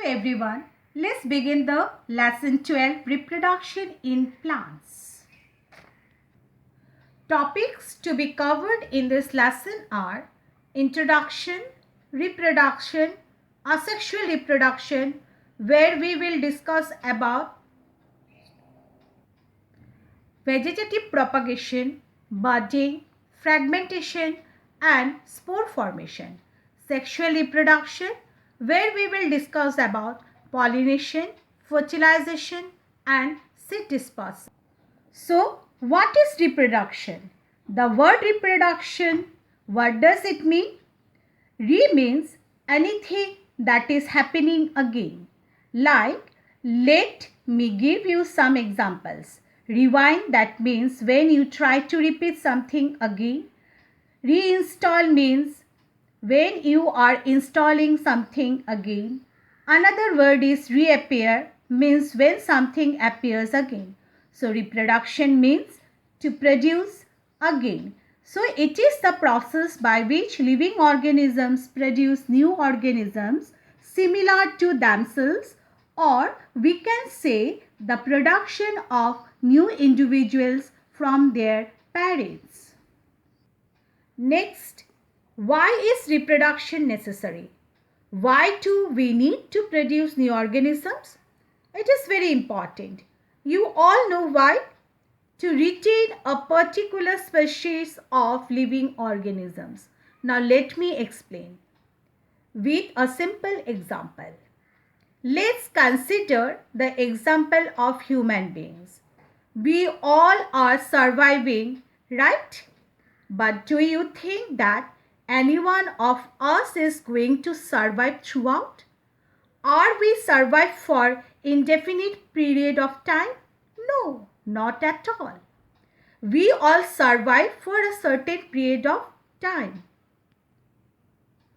everyone, let's begin the lesson 12, reproduction in plants. Topics to be covered in this lesson are introduction, reproduction, asexual reproduction, where we will discuss about vegetative propagation, budding, fragmentation and spore formation. Sexual reproduction, where we will discuss about pollination, fertilization and seed dispersal. So, what is reproduction? The word reproduction, what does it mean? Re means anything that is happening again. Like, let me give you some examples. Rewind, that means when you try to repeat something again. Reinstall means when you are installing something again. Another word is reappear, means when something appears again. So reproduction means to produce again. So it is the process by which living organisms produce new organisms similar to themselves, or we can say the production of new individuals from their parents. Next, why is reproduction necessary? Why do we need to produce new organisms? It is very important. You all know why? To retain a particular species of living organisms. Now let me explain with a simple example. Let's consider the example of human beings. We all are surviving, right? But do you think that any one of us is going to survive throughout? Are we survive for indefinite period of time? No, not at all. We all survive for a certain period of time.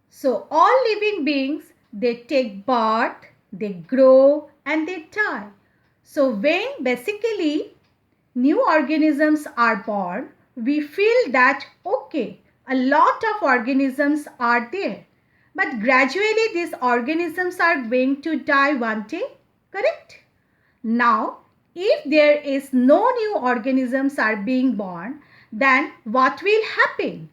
So all living beings, they take birth, they grow and they die. So when basically new organisms are born, we feel that okay, a lot of organisms are there. But gradually these organisms are going to die one day, correct? Now, if there is no new organisms are being born, then what will happen?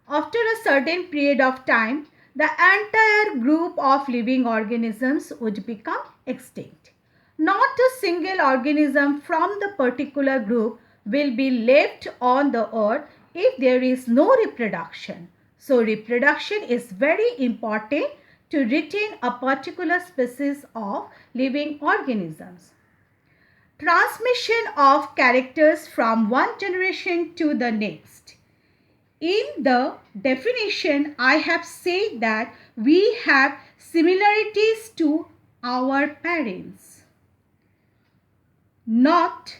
After a certain period of time, the entire group of living organisms would become extinct. Not a single organism from the particular group will be left on the earth if there is no reproduction. So reproduction is very important to retain a particular species of living organisms. Transmission of characters from one generation to the next. In the definition, I have said that we have similarities to our parents. Not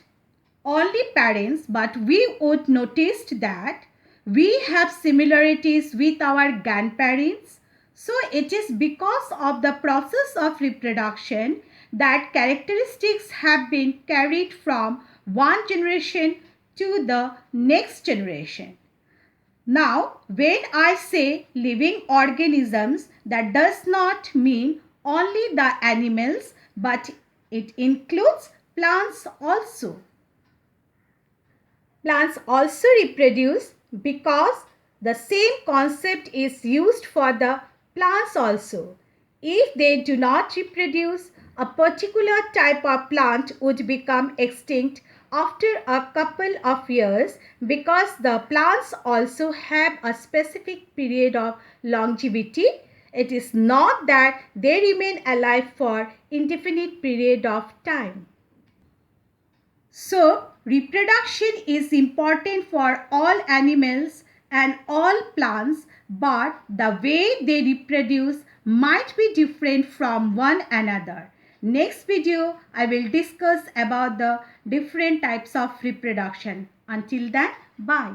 only parents, but we would notice that we have similarities with our grandparents. So it is because of the process of reproduction that characteristics have been carried from one generation to the next generation. Now, when I say living organisms, that does not mean only the animals, but it includes plants also. Plants also reproduce because the same concept is used for the plants also. If they do not reproduce, a particular type of plant would become extinct after a couple of years because the plants also have a specific period of longevity. It is not that they remain alive for indefinite period of time. So, reproduction is important for all animals and all plants, but the way they reproduce might be different from one another. Next video, I will discuss about the different types of reproduction. Until then, bye.